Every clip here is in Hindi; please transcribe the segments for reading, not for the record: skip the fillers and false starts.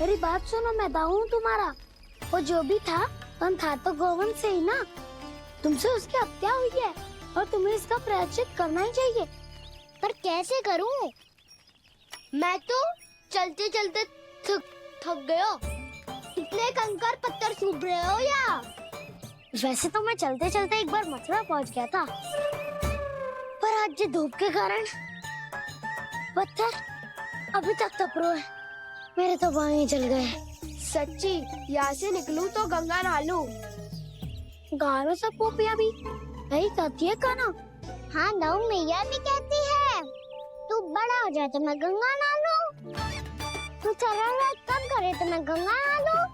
मेरी बात सुनो, मैं दाऊ हूँ तुम्हारा। वो जो भी था तो गोवन से ही ना। तुमसे उसकी हत्या हुई है और तुम्हें इसका प्रायश्चित करना ही चाहिए। पर कैसे करूं? मैं तो चलते चलते थक गया। इतने कंकर पत्थर सूख रहे हो या? वैसे तो मैं चलते चलते एक बार मथुरा पहुंच गया था, पर आज ये धूप के कारण पत्थर अभी तक तप रहे हैं। मेरे तो बाएं ही जल गए। सच्ची, यहाँ से निकलूं तो गंगा नहा लूं। गारो सब पोपिया भी यही कहती है काना। हाँ, नौ मैया भी कहती है तू बड़ा हो जाए तो मैं गंगा नहा लूं, तू चरण व्रत कम करे तो मैं गंगा नहा लूं,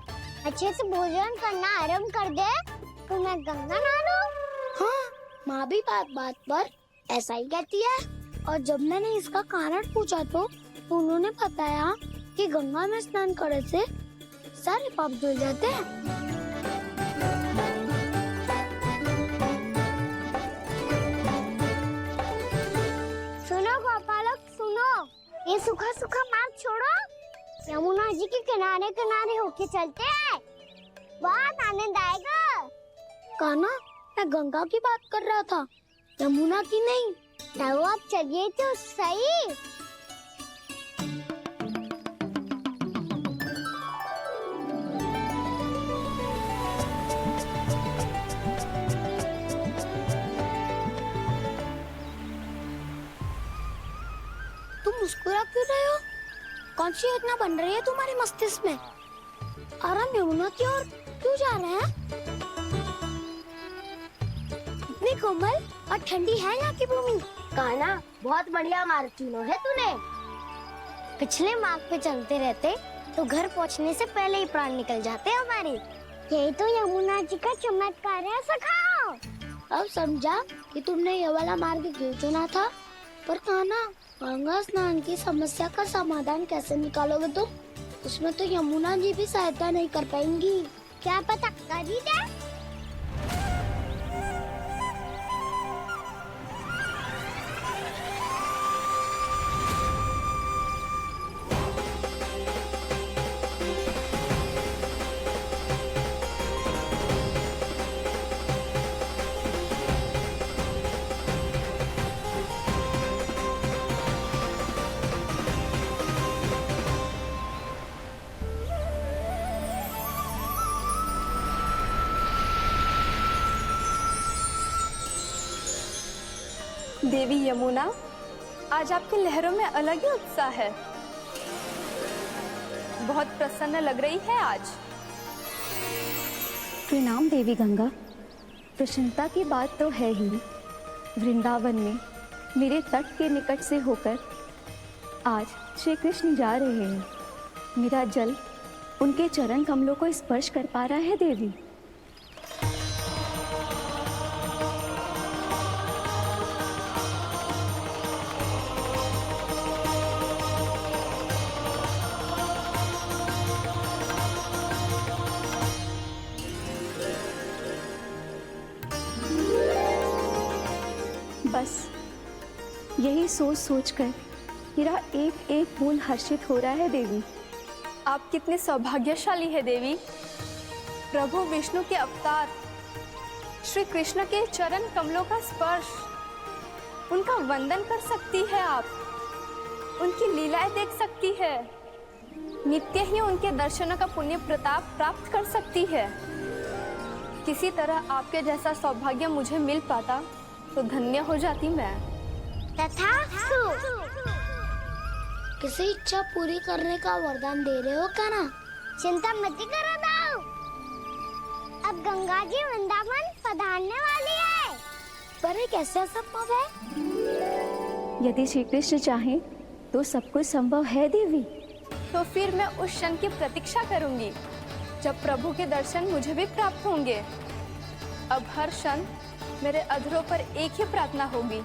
अच्छे से भोजन करना आरंभ कर दे तो मैं गंगा नहा लूं। हाँ, माँ भी बात बात पर ऐसा ही कहती है। और जब मैंने इसका कारण पूछा तो उन्होंने बताया कि गंगा में स्नान करने से सारे पाप धुल जाते हैं। सुनो गोपालक, सुनो, ये सूखा सूखा मार्ग छोड़ो, यमुना जी के किनारे किनारे होके चलते हैं, बहुत आनंद आएगा। काना, मैं गंगा की बात कर रहा था, यमुना की नहीं। तो आप चलिए तो सही। तुम मुस्कुरा क्यों रहे हो? कौन सी योजना बन रही है तुम्हारे मस्तिष्क में? और हम यमुना की ओर क्यों जा रहे हैं? इतनी कोमल और ठंडी है यहाँ की भूमि। कान्हा, बहुत बढ़िया मार्ग चुना है तूने। पिछले मार्ग पे चलते रहते तो घर पहुँचने से पहले ही प्राण निकल जाते हमारे। यही तो यमुना जी का चमत्कार है सखाओ। अब समझा कि तुमने ये वाला मार्ग क्यों चुना था। पर कान्हा, गंगा स्नान की समस्या का समाधान कैसे निकालोगे तुम? उसमें तो यमुना जी भी सहायता नहीं कर पाएंगी। क्या पता कर ही दे। देवी यमुना, आज आपकी लहरों में अलग ही उत्साह है। बहुत प्रसन्न लग रही है आज। प्रणाम देवी गंगा। प्रसन्नता की बात तो है ही। वृंदावन में मेरे तट के निकट से होकर आज श्री कृष्ण जा रहे हैं। मेरा जल उनके चरण कमलों को स्पर्श कर पा रहा है देवी। बस यही सोच सोचकर मेरा एक एक बूंद हर्षित हो रहा है देवी। आप कितने सौभाग्यशाली है देवी। प्रभु विष्णु के अवतार श्री कृष्ण के चरण कमलों का स्पर्श, उनका वंदन कर सकती है आप, उनकी लीलाएं देख सकती है, नित्य ही उनके दर्शनों का पुण्य प्रताप प्राप्त कर सकती है। किसी तरह आपके जैसा सौभाग्य मुझे मिल पाता तो धन्य हो जाती मैं। तथास्तु। किसी इच्छा पूरी करने का वरदान दे रहे हो क्या ना? चिंता मत करो दाऊ, अब गंगा जी वृंदावन पधारने वाली है। पर ये कैसे संभव है? यदि श्री कृष्ण चाहें तो सब कुछ संभव है देवी। तो फिर मैं उस क्षण की प्रतीक्षा करूंगी जब प्रभु के दर्शन मुझे भी प्राप्त होंगे। अब हर क्षण मेरे अधरों पर एक ही प्रार्थना होगी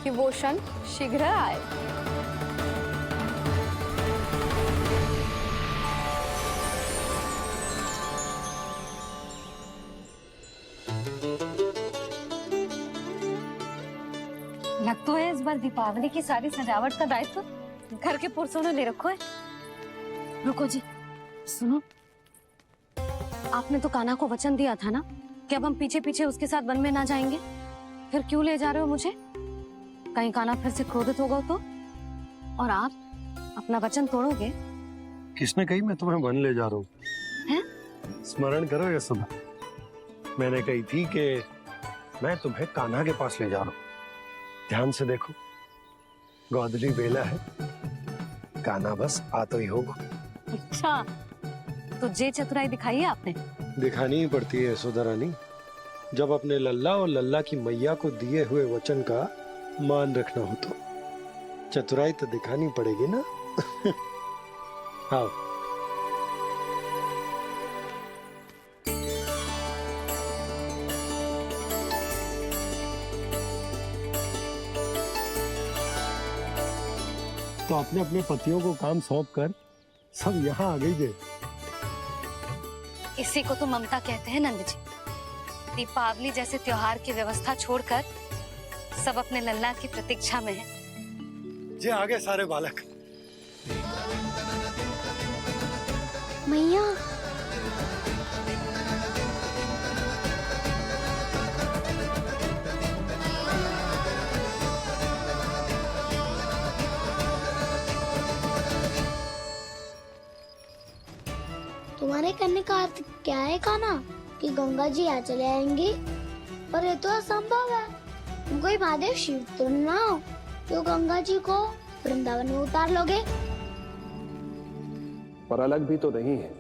कि वो क्षण शीघ्र आए। लग तो है इस बार दीपावली की सारी सजावट का दायित्व घर के पुरुषों ने ले रखो है। रुको जी, सुनो, आपने तो कान्हा को वचन दिया था ना कि अब हम पीछे पीछे उसके साथ वन में ना जाएंगे। फिर क्यों ले जा रहे हो मुझे? कहीं कान्हा फिर से क्रोधित होगा तो? और आप अपना वचन तोड़ोगे? किसने कही मैं तुम्हें वन ले जा रहा हूँ? स्मरण करो ये सुबह, मैंने कही थी कि मैं तुम्हें कान्हा के पास ले जा रहा हूँ। ध्यान से देखो, गोदली बेला है, कान्हा बस आ तो ही होगा। अच्छा, तो जे चतुराई दिखाई है आपने? दिखानी ही पड़ती है यशोदा रानी, जब अपने लल्ला और लल्ला की मैया को दिए हुए वचन का मान रखना हो तो चतुराई तो दिखानी पड़ेगी ना। आओ। तो अपने अपने पतियों को काम सौंप कर सब यहाँ आ गई थे। इसी को तो ममता कहते हैं नंद जी। दीपावली जैसे त्योहार की व्यवस्था छोड़कर सब अपने लल्ला की प्रतीक्षा में हैं। जे आगे सारे बालक। मैया तुम्हारे करने का अर्थ क्या है कान्हा? कि गंगा जी यहाँ चले आएंगी? पर ये तो असंभव है। तुम कोई महादेव शिव तो ना हो जो गंगा जी को वृंदावन में उतार लोगे। पर अलग भी तो नहीं है।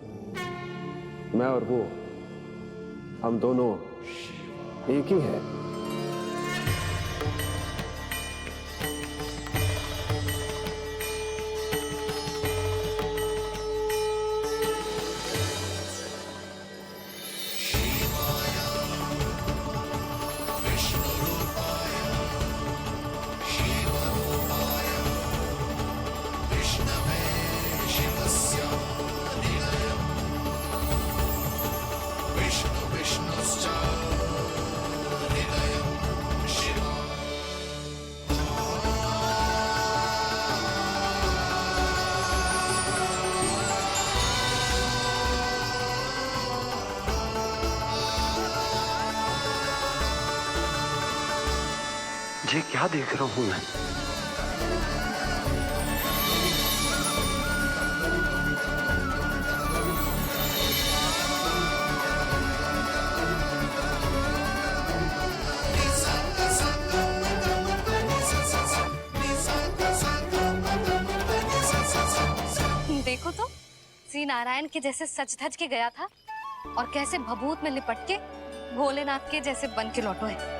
मैं और वो, हम दोनों एक ही हैं। ये क्या देख रहा हूँ मैं? देखो तो, श्री नारायण के जैसे सच धज के गया था और कैसे भभूत में लिपट के भोलेनाथ के जैसे बन के लौटो है।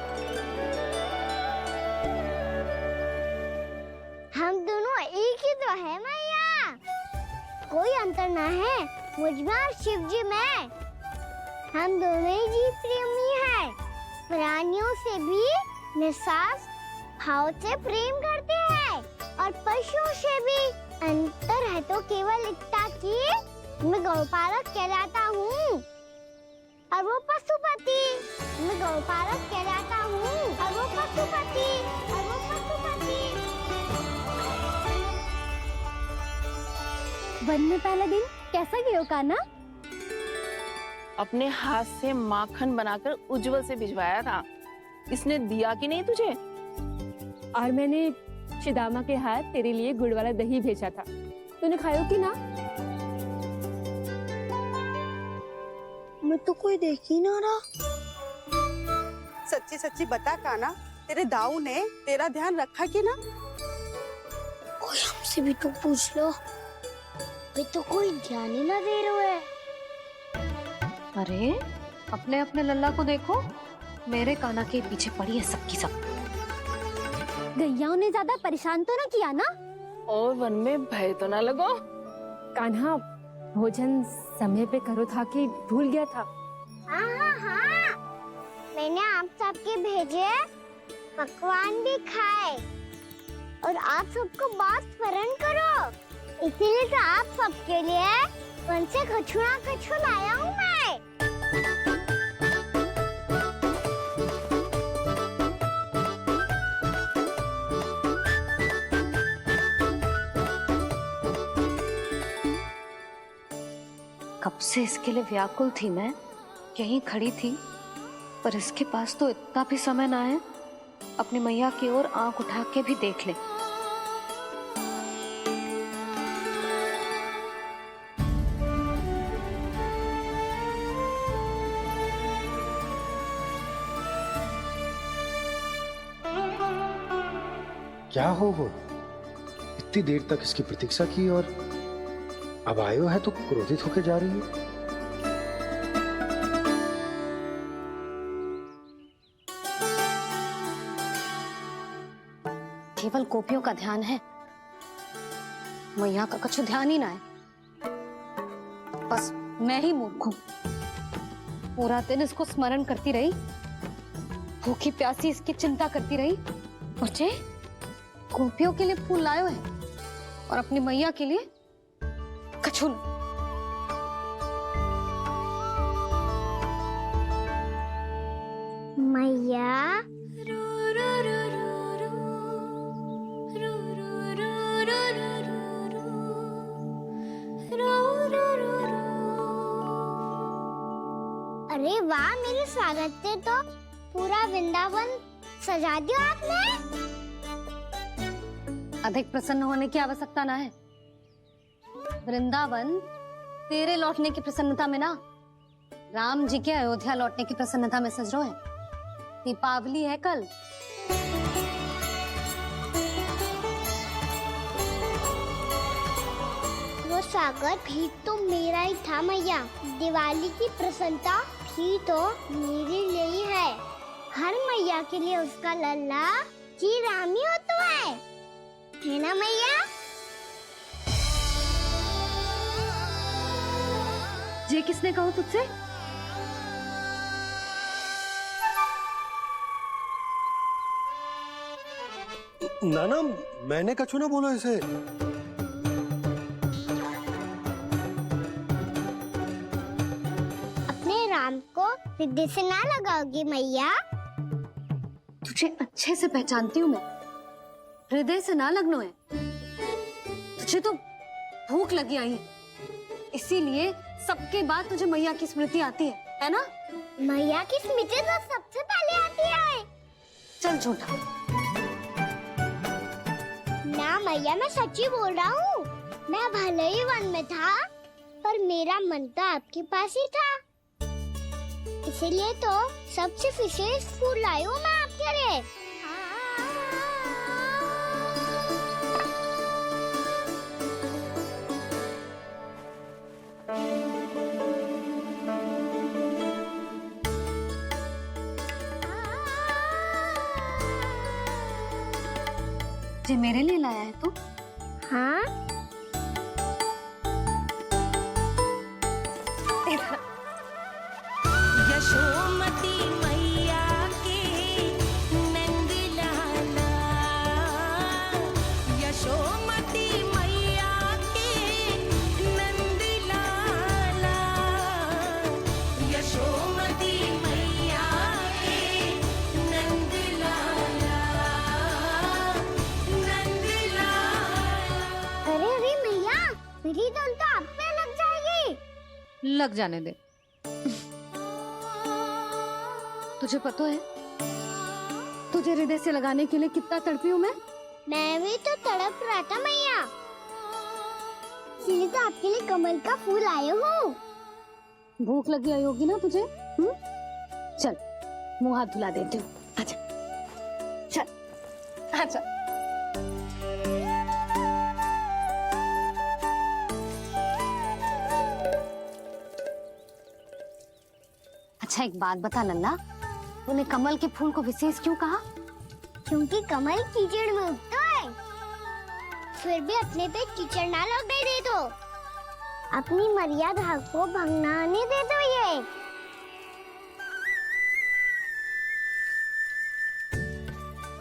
हम दोनों एक ही तो है मैया, कोई अंतर ना है मुझ में और शिव जी में। हम दोनों ही जीव प्रेमी हैं, प्राणियों से भी निस्वार्थ भाव से प्रेम करते हैं और पशुओं से भी। अंतर है तो केवल इतना कि मैं गौपालक कहलाता हूँ और वो पशुपति। मैं गौपालक कहलाता हूँ और वो पशुपति। वन में पहला दिन कैसा गया कान्हा? अपने हाथ से माखन बनाकर उज्जवल से भिजवाया था। इसने दिया कि नहीं तुझे? और मैंने शिदामा के हाथ तेरे लिए गुड़ वाला दही भेजा था, तूने खायो कि ना? मैं तो कोई देख ही ना रहा। सच्ची सच्ची बता कान्हा, तेरे दाऊ ने तेरा ध्यान रखा कि ना? कोई हमसे भी तो पूछ लो, अभी तो कोई ध्यान ही ना दे रहे है। अरे अपने अपने लल्ला को देखो, मेरे कान्हा के पीछे पड़ी है सबकी सब। गैयाओं ने ज्यादा परेशान तो ना किया ना? और वन में भय तो ना लगो? कान्हा भोजन समय पे करो था कि भूल गया था। हाँ, मैंने आप सबके भेजे पकवान भी खाए और आप सबको बात स्मरण करो, इसीलिए तो आप सबके लिए वन से कछु लाया हूँ मैं। कब से इसके लिए व्याकुल थी मैं, यहीं खड़ी थी, पर इसके पास तो इतना भी समय ना है अपनी मैया की ओर आंख उठा के भी देख ले। क्या हो वो? इतनी देर तक इसकी प्रतीक्षा की और अब आयो है तो क्रोधित होकर जा रही है। केवल गोपियों का ध्यान है, मैया का कछु ध्यान ही ना है। बस मैं ही मूर्ख हूं, पूरा दिन इसको स्मरण करती रही, भूखी प्यासी इसकी चिंता करती रही, और जे गोपियों के लिए फूल लायो है और अपनी मैया के लिए कछु नहीं। मैया अरे वाह, मेरे स्वागत से तो पूरा वृंदावन सजा दिया आपने। अधिक प्रसन्न होने की आवश्यकता ना है। वृंदावन तेरे लौटने की प्रसन्नता में ना, राम जी के अयोध्या लौटने की प्रसन्नता में सज रहे हैं। दीपावली है कल। वो स्वागत भी तो मेरा ही था मैया। दिवाली की प्रसन्नता भी तो मेरे लिए ही है। हर मैया के लिए उसका लल्ला जी राम ही होता है ना मैया? ये किसने कहा तुझसे? नाना, मैंने कछु ना बोला इसे। अपने राम को हृदय से ना लगाओगी मैया? तुझे अच्छे से पहचानती हूँ मैं, हृदय से ना लगनो है। तुझे तो भूख लगी आई है, इसीलिए सबके बाद तुझे मैया की स्मृति आती है ना? मैया की स्मृति तो सबसे पहले आती है। चल झूठा। ना मैया, मैं सच्ची बोल रहा हूँ। मैं भले ही वन में था, पर मेरा मन तो आपके पास ही था। इसीलिए तो सबसे विशेष फूल लाई हूँ मैं आपके लिए। ये मेरे लिए लाया है तू? हाँ, यशोमती मैया के नंद लाला, यशोमती मैया के नंद लाला, यशोमती मैया के नंद लाला, नंद लाला। अरे अरे मैया, मेरी धुन तो आप पे लग जाएगी। लग जाने दे। तुझे पता है तुझे हृदय से लगाने के लिए कितना तड़पी हूँ मैं? मैं भी तो तड़प रहा था मैया, इसलिए तो आपके लिए कमल का फूल आया हूँ। भूख लगी आई होगी ना तुझे? चल मुंह हाथ धुला देती हूँ। आजा, चल आजा। अच्छा एक बात बता लल्ला, तूने कमल के फूल को विशेष क्यों कहा? क्योंकि कमल कीचड़ में उगता है, फिर भी अपने पे कीचड़ ना लगने दे दो। अपनी मर्यादा को भंग ना आने दे दो।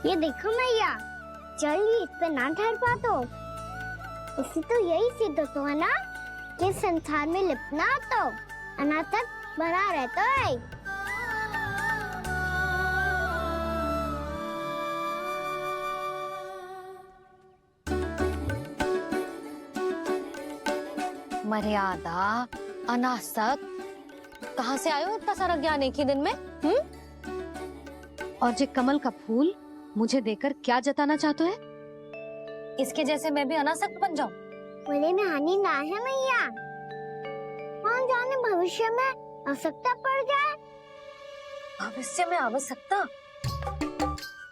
ये देखो मैया, जल भी इस पे ना ठहर पातो। इससे तो यही सिद्ध होता है ना कि संसार में लिपना तो अनाथ तक बना रहता है। मर्यादा अनासक, कहाँ से आयो इतना सारा ज्ञान एक ही दिन में? और जे कमल का फूल मुझे देकर क्या जताना चाहते है? इसके जैसे मैं भी अनासक्त बन जाऊं? बोले में हानि ना है मैया, कौन जाने भविष्य में आवश्यकता पड़ जाए। भविष्य में आवश्यकता?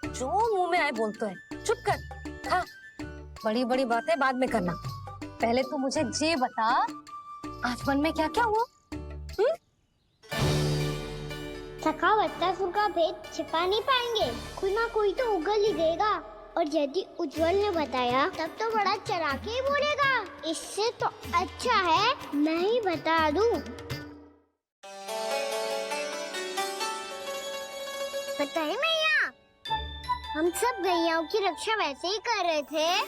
जो मुंह में आए बोलते हैं, चुप कर। हाँ, बड़ी बड़ी बातें बाद में करना, पहले तो मुझे ये बता आज वन में क्या क्या हुआ? सखावत्ता का भेद छिपा नहीं पाएंगे, कोई ना कोई तो उगल ही देगा। और यदि उज्जवल ने बताया तब तो बड़ा चढ़ा के ही बोलेगा। इससे तो अच्छा है मैं ही बता दूं। पता है मैया, हम सब गैयाओं की रक्षा वैसे ही कर रहे थे,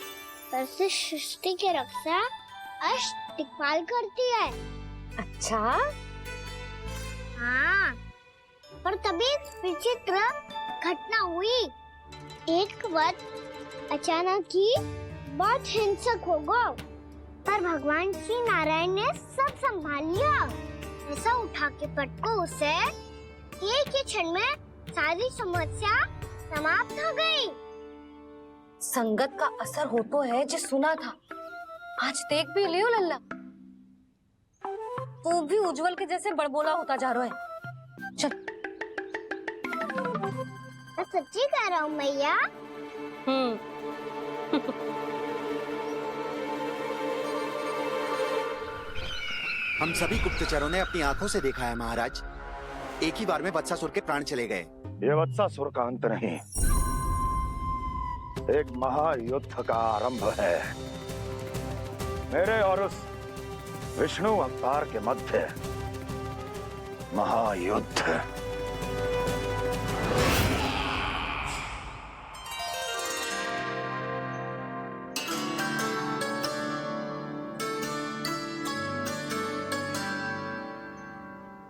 पर से सृष्टि की रक्षा अष्ट दिक्पाल करती है। अच्छा, हाँ, पर तभी विचित्र घटना हुई। एक वक्त अचानक ही बहुत हिंसक हो गया, पर भगवान श्री नारायण ने सब संभाल लिया। ऐसा उठा के पटको उसे, एक ही क्षण में सारी समस्या समाप्त हो गई। संगत का असर हो तो है जो सुना था, आज देख भी लियो लल्ला, तू भी उज्जवल के जैसे बड़बोला होता जा रहा है। चल। मैं सच्ची कह रहा हूँ मैया। हम सभी गुप्तचरों ने अपनी आंखों से देखा है महाराज, एक ही बार में वत्सासुर के प्राण चले गए। ये वत्सासुर का अंत नहीं, एक महायुद्ध का आरंभ है। मेरे और उस विष्णु अवतार के मध्य महायुद्ध।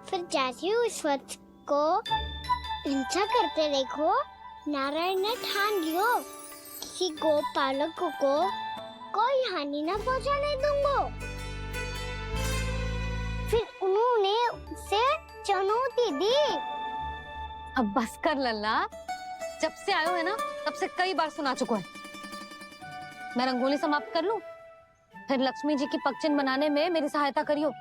फिर जैसे ही उस वक्त को हिंसा करते देखो, नारायण ने ठान लियो किसी गोपालक को कोई हानि न पहुंचाने दूंगा। फिर उन्होंने उसे चुनौती दी। अब बस कर लल्ला, जब से आयो है ना तब से कई बार सुना चुका है। मैं रंगोली समाप्त कर लूं, फिर लक्ष्मी जी की पगचिन बनाने में मेरी सहायता करियो।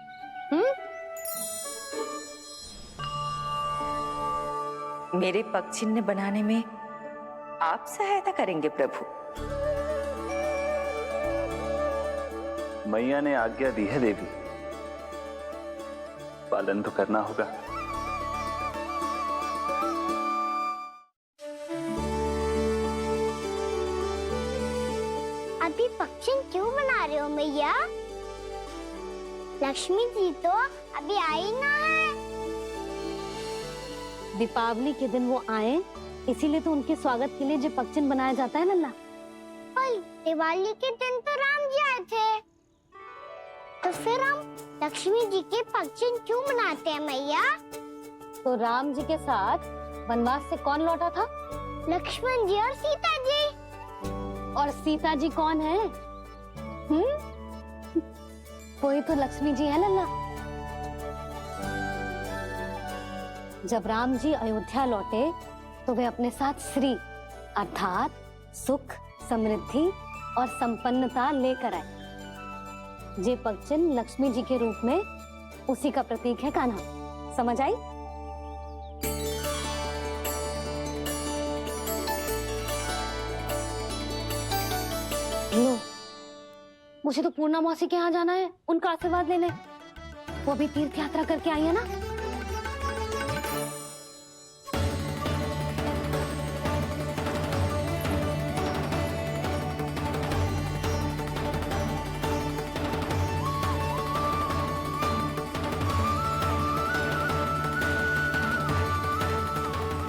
मेरे पगचिन्ह बनाने में आप सहायता करेंगे प्रभु? मैया ने आज्ञा दी है देवी, पालन तो करना होगा। अभी पक्षी क्यों बना रहे हो मैया? लक्ष्मी जी तो अभी आई ना है। दीपावली के दिन वो आए, इसीलिए तो उनके स्वागत के लिए जो पगचिन बनाया जाता है लल्ला। पर दिवाली के दिन तो राम जी आए थे, तो फिर हम लक्ष्मी जी के पगचिन क्यों मनाते हैं मैया? तो राम जी के साथ वनवास से कौन लौटा था? लक्ष्मण जी और सीता जी। और सीता जी कौन है? कोई तो लक्ष्मी जी है लल्ला। जब राम जी अयोध्या लौटे तो वे अपने साथ श्री अर्थात सुख, समृद्धि और संपन्नता लेकर आए। जे पगचिन लक्ष्मी जी के रूप में उसी का प्रतीक है कान्हा। समझ आई? लो, मुझे तो पूर्णा मौसी के यहाँ जाना है, उनका आशीर्वाद लेने। वो भी तीर्थ यात्रा करके आई है ना।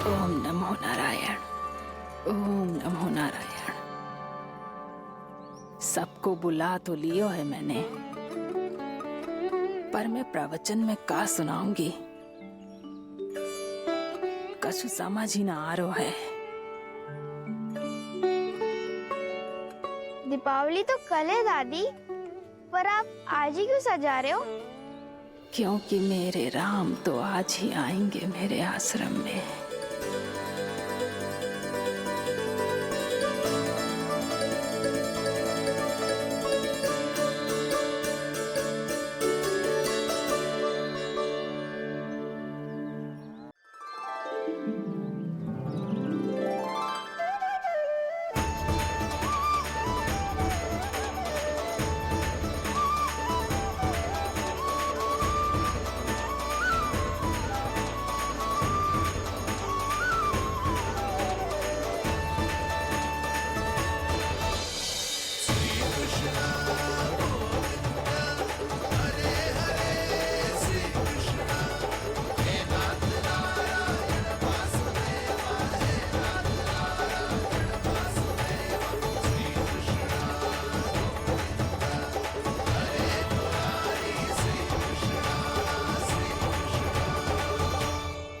ओम नमो नारायण, ओम नमो नारायण। सबको बुला तो लियो है मैंने, पर मैं प्रवचन में का सुनाऊंगी, कछु समझ ही ना आ रहा है। दीपावली तो कल है दादी, पर आप आज ही क्यों सजा रहे हो? क्योंकि मेरे राम तो आज ही आएंगे मेरे आश्रम में।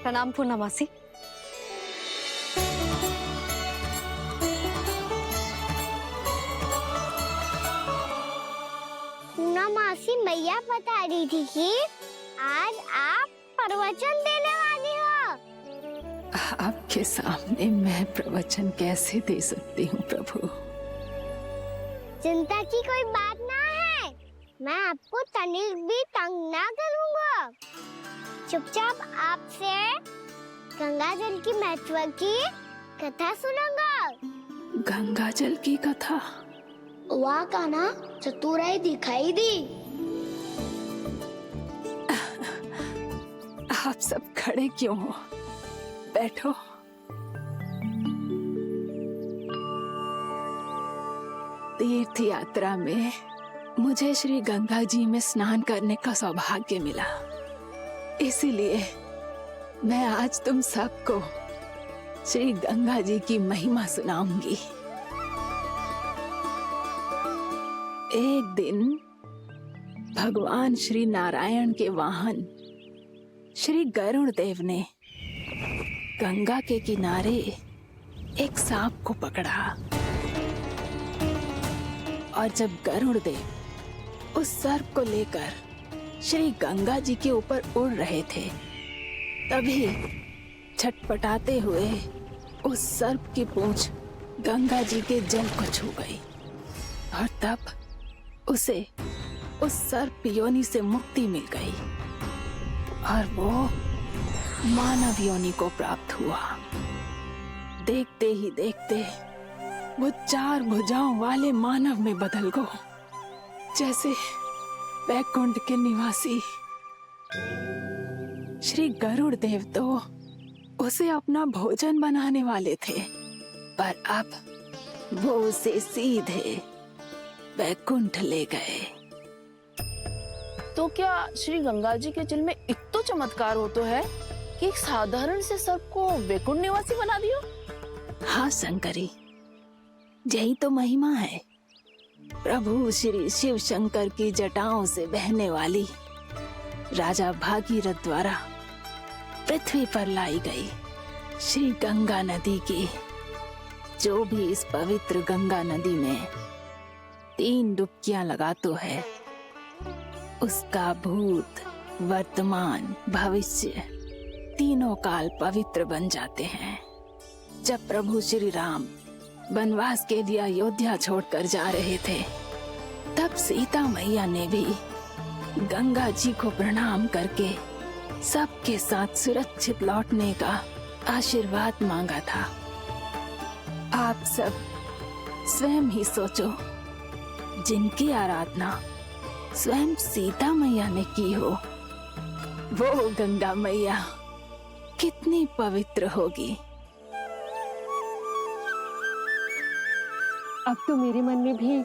प्रणाम पूर्णमासी। पूर्णमासी मैया बता रही थी कि आज आप प्रवचन देने वाली हो। आपके सामने मैं प्रवचन कैसे दे सकती हूँ प्रभु? चिंता की कोई बात ना है, मैं आपको तनिक भी तंग ना करूँगा। चुपचाप आपसे गंगा जल की महत्व की कथा सुनूंगा। गंगा जल की कथा? वाह कान्हा, चतुराई दिखाई दी। आप सब खड़े क्यों हो? बैठो। तीर्थ यात्रा में मुझे श्री गंगा जी में स्नान करने का सौभाग्य मिला, इसीलिए मैं आज तुम सबको श्री गंगा जी की महिमा सुनाऊंगी। एक दिन भगवान श्री नारायण के वाहन श्री गरुड़ देव ने गंगा के किनारे एक सांप को पकड़ा, और जब गरुड़ देव उस सर्प को लेकर श्री गंगा जी के ऊपर उड़ रहे थे, तभी छटपटाते हुए उस सर्प की पूंछ गंगा जी के जल को छू गई, और तब उसे उस सर्प योनि से मुक्ति मिल गई और वो मानव योनि को प्राप्त हुआ। देखते ही देखते वो 4 भुजाओं वाले मानव में बदल गो, जैसे वैकुंठ के निवासी। श्री गरुड़ देव तो उसे अपना भोजन बनाने वाले थे, पर अब वो उसे सीधे वैकुंठ ले गए। तो क्या श्री गंगा जी के जल में इतना चमत्कार हो तो है कि एक साधारण से सर्प को वैकुंठ निवासी बना दियो? हाँ शंकरी, यही तो महिमा है। प्रभु श्री शिव शंकर की जटाओं से बहने वाली राजा भागीरथ द्वारा पृथ्वी पर लाई गई श्री गंगा नदी की, जो भी इस पवित्र गंगा नदी में 3 डुबकियां लगातो है, उसका भूत, वर्तमान, भविष्य तीनों काल पवित्र बन जाते हैं। जब प्रभु श्री राम वनवास के लिए अयोध्या छोड़कर जा रहे थे, तब सीता मैया ने भी गंगा जी को प्रणाम करके सबके साथ सुरक्षित लौटने का आशीर्वाद मांगा था। आप सब स्वयं ही सोचो, जिनकी आराधना स्वयं सीता मैया ने की हो, वो गंगा मैया कितनी पवित्र होगी। अब तो मेरे मन में भी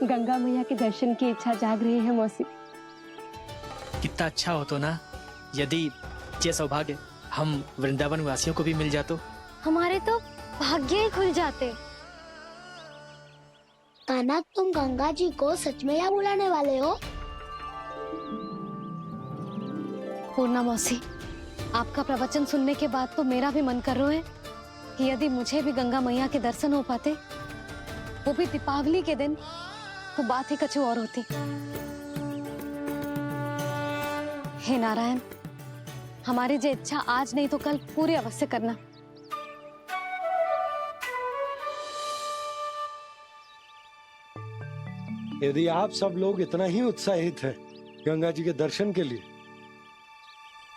गंगा मैया के दर्शन की इच्छा जाग रही है मौसी। कितना अच्छा हो तो ना यदि ये सौभाग्य हम वृंदावन वासियों को भी मिल जातो। हमारे तो भाग्य ही खुल जाते। कान्हा, तुम गंगा जी को सच में यहाँ बुलाने वाले हो? पूर्णा मौसी, आपका प्रवचन सुनने के बाद तो मेरा भी मन कर रहा है कि यदि मुझे भी गंगा मैया के दर्शन हो पाते, वो भी दीपावली के दिन, तो बात ही कुछ और होती। हे नारायण, हमारी जो इच्छा आज नहीं तो कल पूरी अवश्य करना। यदि आप सब लोग इतना ही उत्साहित हैं गंगा जी के दर्शन के लिए,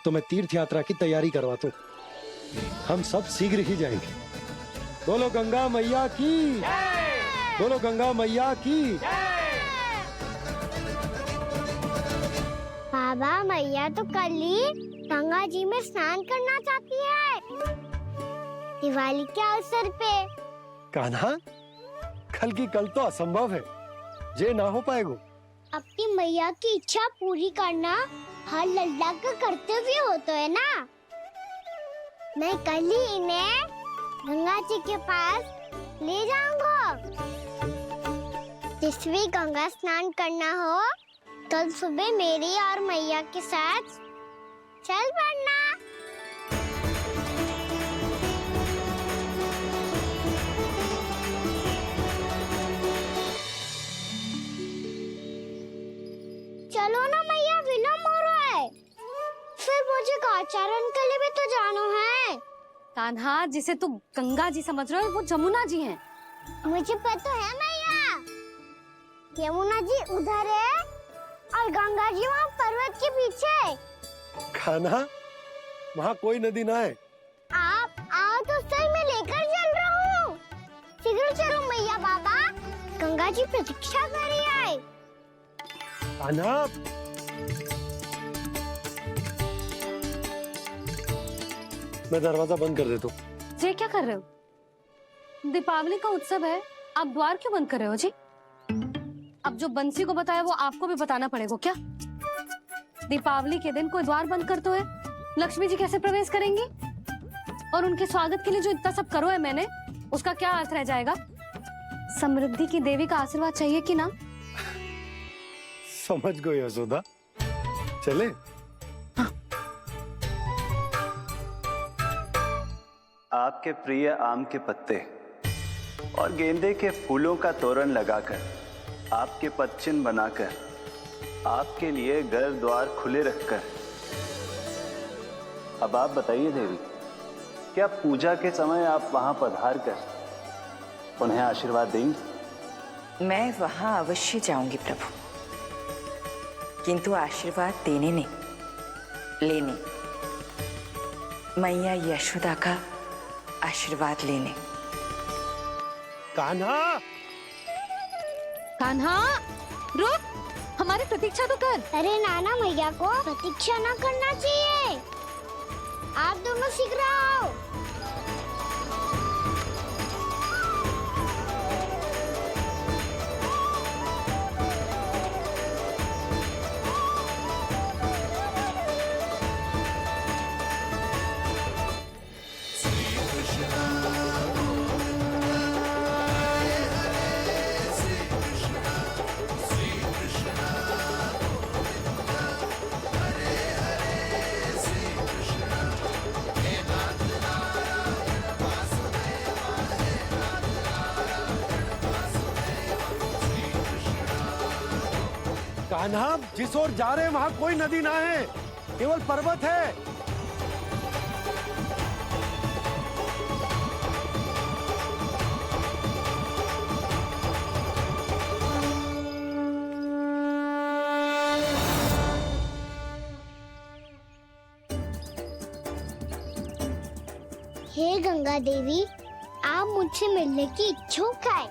तो मैं तीर्थ यात्रा की तैयारी करवाता हूँ। हम सब शीघ्र ही जाएंगे। बोलो गंगा मैया की, बोलो गंगा मैया की। बाबा, मैया तो कल ही गंगा जी में स्नान करना चाहती है, दिवाली के अवसर पे। कान्हा, कल की कल तो असंभव है, ये ना हो पाएगा। अपनी मैया की इच्छा पूरी करना हर लल्ला का कर्तव्य होता है ना। मैं कल ही इन्हें गंगा जी के पास ले जाऊंगा। जिस भी गंगा स्नान करना हो, कल सुबह मेरी और मैया के साथ चल पड़ना। चलो ना मैया, विलम्ब हो रहा है। फिर मुझे काचारण के लिए भी तो जाना है। कान्हा, जिसे तू गंगा जी समझ रहे हो वो जमुना जी हैं। मुझे पता है मैया, यमुना जी उधर है और गंगा जी वहाँ पर्वत के पीछे। कान्हा, वहाँ कोई नदी ना है। आप आओ तो सही, मैं लेकर चल रहा हूँ। शीघ्र चलो मैया बाबा, गंगा जी प्रतीक्षा कर रही है। कान्हा, मैं दरवाजा बंद कर देता हूँ। ये क्या कर रहे हो? दीपावली का उत्सव है, आप द्वार क्यों बंद कर रहे हो जी? अब जो बंसी को बताया वो आपको भी बताना पड़ेगा क्या? दीपावली के दिन कोई द्वार बंद कर तो है, लक्ष्मी जी कैसे प्रवेश करेंगी? और उनके स्वागत के लिए जो इतना सब करो है मैंने, उसका क्या अर्थ रह जाएगा? समृद्धि की देवी का आशीर्वाद चाहिए कि ना? समझ गई यशोदा, चले। आपके प्रिय आम के पत्ते और गेंदे के फूलों का तोरण लगाकर, आपके पदचिन्ह बनाकर, आपके लिए घर द्वार खुले रखकर, अब आप बताइए देवी, क्या पूजा के समय आप वहां पधार कर उन्हें आशीर्वाद देंगी? मैं वहां अवश्य जाऊंगी प्रभु, किंतु आशीर्वाद देने नहीं, लेने, मैया यशोदा का आशीर्वाद लेने। कान्हा, कान्हा, रुक, हमारी प्रतीक्षा तो कर। अरे नाना, मैया को प्रतीक्षा ना करना चाहिए। आप दोनों शीघ्र आओ। कान्हा, जिस ओर जा रहे हैं वहाँ कोई नदी ना है, केवल पर्वत है। हे गंगा देवी, आप मुझसे मिलने की इच्छुक है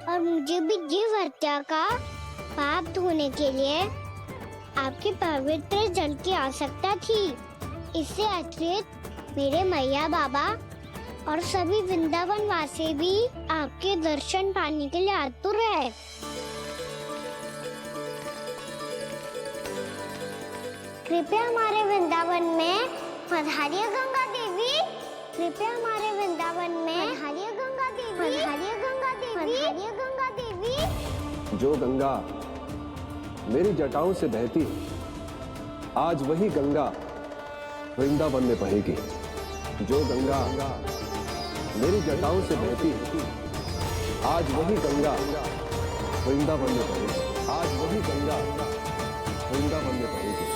और मुझे भी जीव हत्या का पाप धोने के लिए आपके पवित्र जल की आवश्यकता थी। इससे अतिरिक्त मेरे मैया बाबा और सभी वृंदावन वासी भी आपके दर्शन पाने के लिए आतुर है। कृपया हमारे वृंदावन में पधारिए गंगा देवी। कृपया हमारे वृंदावन में पधारिए गंगा देवी। पधारिए गंगा देवी। पधारिए गंगा देवी। जो गंगा मेरी जटाओं से बहती है, आज वही गंगा वृंदावन में बहेगी। जो गंगा मेरी जटाओं से बहती है, आज वही गंगा वृंदावन में बहेगी। आज वही गंगा वृंदावन में बहेगी।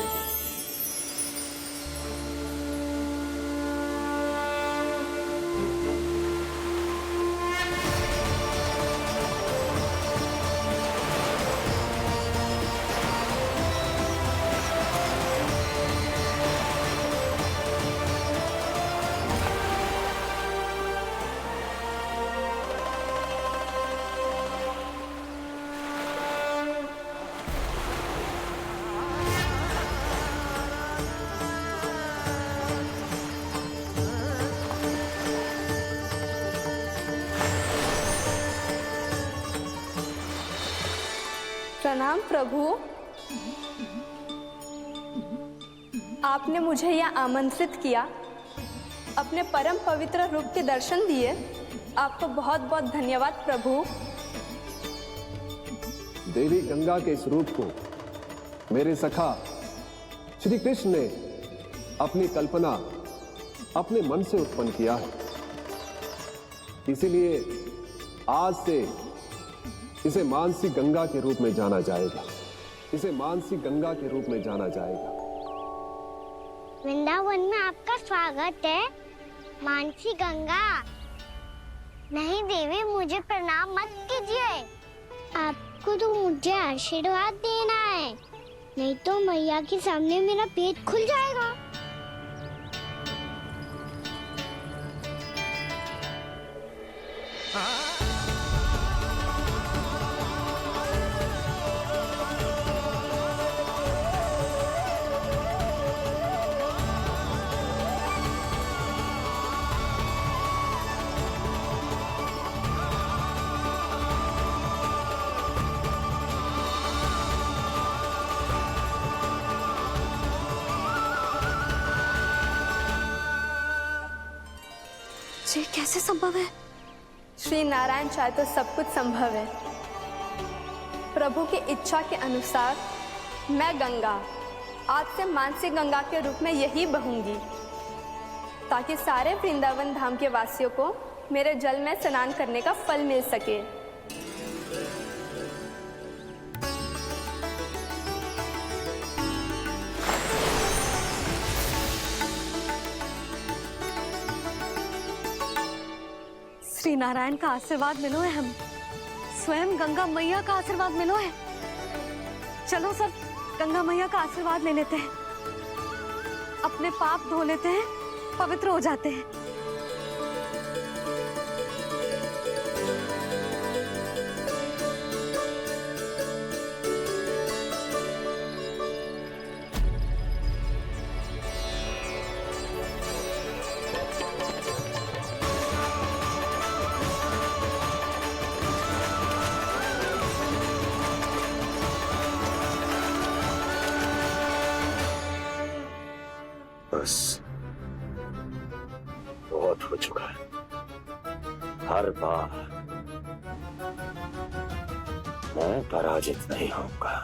प्रणाम प्रभु। आपने मुझे यह आमंत्रित किया, अपने परम पवित्र रूप के दर्शन दिए। आपको बहुत बहुत धन्यवाद प्रभु। देवी गंगा के इस रूप को मेरे सखा श्री कृष्ण ने अपनी कल्पना अपने मन से उत्पन्न किया है। इसीलिए आज से इसे मानसी गंगा के रूप में जाना जाएगा। इसे मानसी गंगा के रूप में जाना जाएगा। वृंदावन में आपका स्वागत है मानसी गंगा। नहीं देवी, मुझे प्रणाम मत कीजिए। आपको तो मुझे आशीर्वाद देना है, नहीं तो मैया के सामने मेरा पेट खुल जाएगा। ये कैसे संभव है? श्री नारायण चाहे तो सब कुछ संभव है। प्रभु की इच्छा के अनुसार मैं गंगा आज से मानसी गंगा के रूप में यही बहूंगी, ताकि सारे वृंदावन धाम के वासियों को मेरे जल में स्नान करने का फल मिल सके। श्री नारायण का आशीर्वाद मिलो है, हम स्वयं गंगा मैया का आशीर्वाद मिलो है। चलो सब गंगा मैया का आशीर्वाद ले लेते हैं, अपने पाप धो लेते हैं, पवित्र हो जाते हैं। बस बहुत हो चुका है। हर बार मैं पराजित नहीं होऊंगा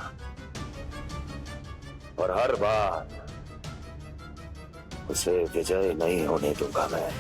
और हर बार उसे विजय नहीं होने दूंगा मैं।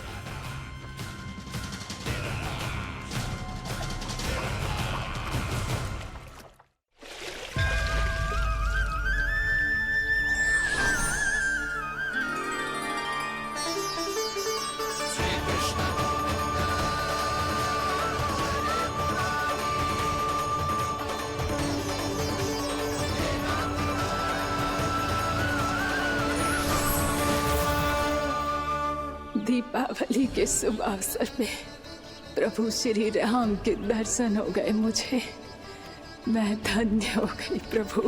दीपावली के शुभ अवसर में प्रभु श्री राम के दर्शन हो गए मुझे। मैं धन्य हो गई प्रभु।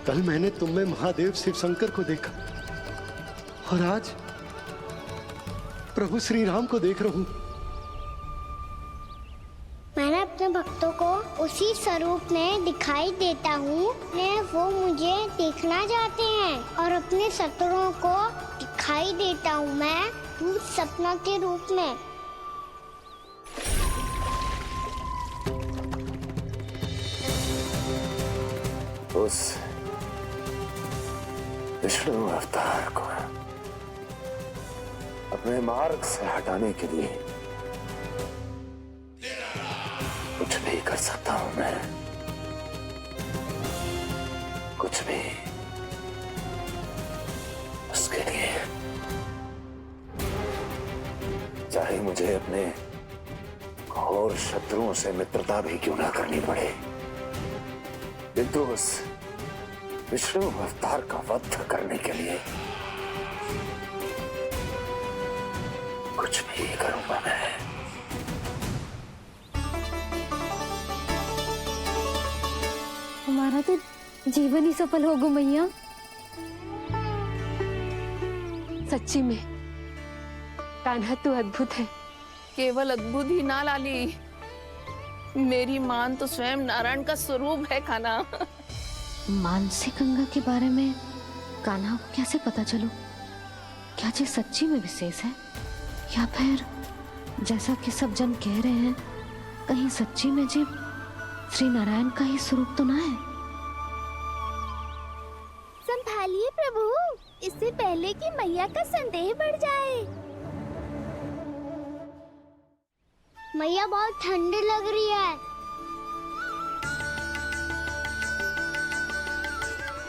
कल मैंने तुम में महादेव शिव शंकर को देखा और आज प्रभु श्री राम को देख रहा हूं। मैंने अपने भक्तों को उसी स्वरूप में दिखाई देता हूँ, वो मुझे देखना चाहते हैं और अपने शत्रुओं को दिखाई देता हूँ मैं भूत सपना के रूप में। उस विष्णु अवतार को अपने मार्ग से हटाने के लिए कुछ भी कर सकता हूं मैं, कुछ भी। उसके लिए चाहे मुझे अपने घोर शत्रुओं से मित्रता भी क्यों ना करनी पड़े, किंतु उस विष्णु अवतार का वध करने के लिए कुछ भी करूंगा मैं। हमारा तो जीवन ही सफल होगा मैया। सच्ची में कान्हा तू अद्भुत है। केवल अद्भुत ही ना लाली, मेरी मान तो स्वयं नारायण का स्वरूप है कान्हा। मानसी गंगा के बारे में कान्हा को कैसे पता चलो? क्या ये सच्ची में विशेष है, या फिर जैसा कि सब जन कह रहे हैं, कहीं सच्ची में जी श्री नारायण का ही स्वरूप तो ना है? संभालिए प्रभु, इससे पहले कि मैया का संदेह बढ़ जाए। मैया बहुत ठंडी लग रही है,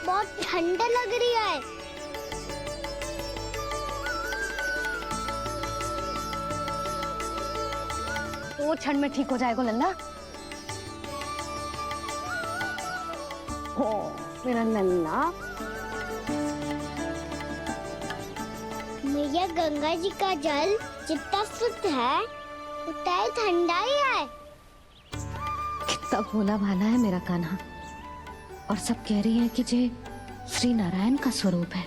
बहुत ठंडा लग रही है। वो क्षण में ठीक हो जाएगा लल्ला। ओ मेरा लल्ला। मैया गंगा जी का जल जितना शुद्ध है उतना ही ठंडा ही है। कितना भोला भाला है मेरा कान्हा। और सब कह रही है कि ये श्री नारायण का स्वरूप है।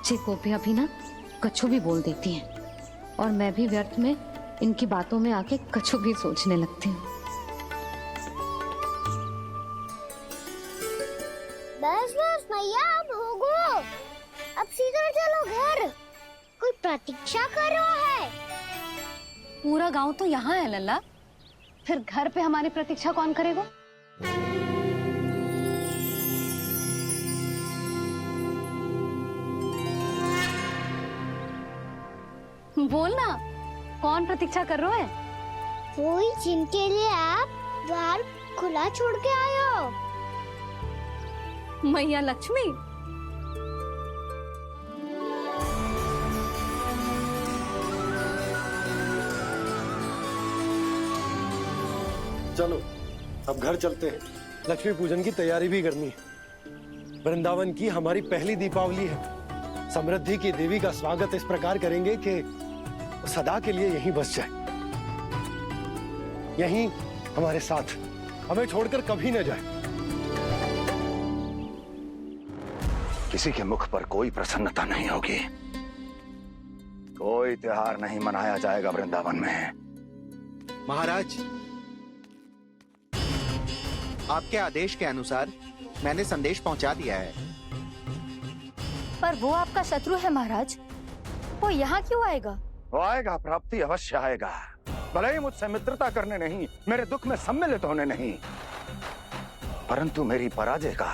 जे गोपियां भी ना कछु भी बोल देती हैं, और मैं भी व्यर्थ में इनकी बातों में आके कछु भी सोचने लगती हूँ। बस बस मैया, अब होगो, अब सीधा चलो घर। कोई प्रतीक्षा कर रहा है। पूरा गांव तो यहाँ है लल्ला, फिर घर पे हमारी प्रतीक्षा कौन करेगा? बोलना, कौन प्रतीक्षा कर रहा है? कोई जिनके लिए आप द्वार खुला छोड़ के आए हो। मैया लक्ष्मी। चलो अब घर चलते हैं, लक्ष्मी पूजन की तैयारी भी करनी है। वृंदावन की हमारी पहली दीपावली है। समृद्धि की देवी का स्वागत इस प्रकार करेंगे कि वो सदा के लिए यहीं बस जाए, यहीं हमारे साथ, हमें छोड़कर कभी न जाए। किसी के मुख पर कोई प्रसन्नता नहीं होगी, कोई त्योहार नहीं मनाया जाएगा वृंदावन में। महाराज, आपके आदेश के अनुसार मैंने संदेश पहुंचा दिया है। पर वो आपका शत्रु है महाराज, वो यहाँ क्यों आएगा? वो आएगा, प्राप्ति अवश्य आएगा। भले ही मुझसे मित्रता करने नहीं, मेरे दुख में सम्मिलित होने नहीं, परंतु मेरी पराजय का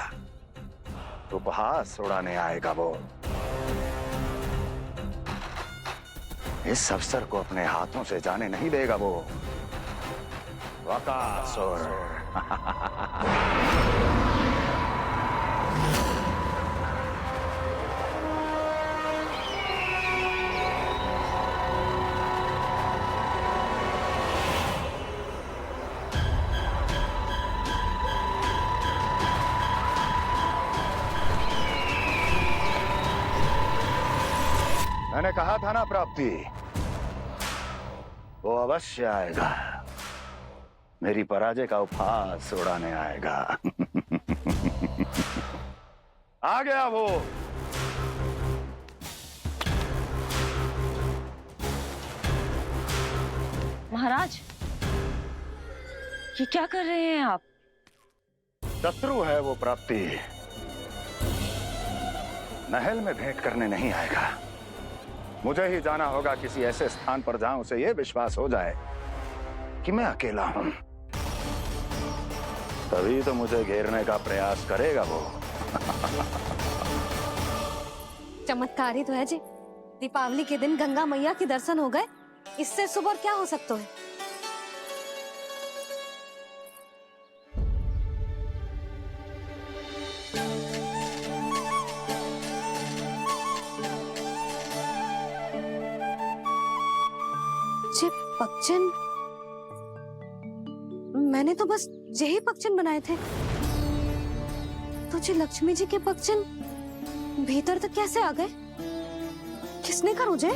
उपहास उड़ाने आएगा वो। इस अवसर को अपने हाथों से जाने नहीं देगा वो। वकासुर। मैंने कहा था ना प्राप्ति, वो अवश्य आएगा, मेरी पराजय का उपहास उड़ाने आएगा। आ गया वो। महाराज, ये क्या कर रहे हैं आप? शत्रु है वो प्राप्ति, महल में भेंट करने नहीं आएगा। मुझे ही जाना होगा किसी ऐसे स्थान पर जहां उसे यह विश्वास हो जाए कि मैं अकेला हूं, तभी तो मुझे घेरने का प्रयास करेगा वो। चमत्कारी तो है जी, दीपावली के दिन गंगा मैया के दर्शन हो गए, इससे शुभ और क्या हो सकता है? जे पक्षन, मैंने तो बस यही पक्षन बनाए थे, तो जे लक्ष्मी जी के पक्षन भीतर तक कैसे आ गए? किसने कर मुझे?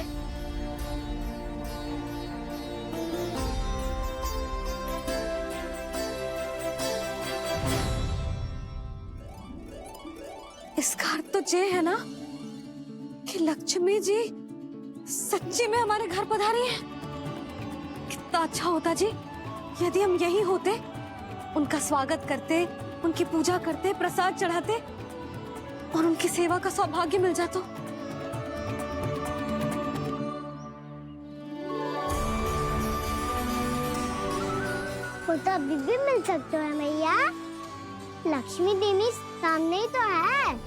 इसका अर्थ तो ये है ना कि लक्ष्मी जी सच्ची में हमारे घर पधारी है। कितना अच्छा होता जी यदि हम यही होते, उनका स्वागत करते, उनकी पूजा करते, प्रसाद चढ़ाते और उनकी सेवा का सौभाग्य मिल जाता। वो तो अभी भी मिल सकते हैं मैया। लक्ष्मी देवी सामने ही तो है।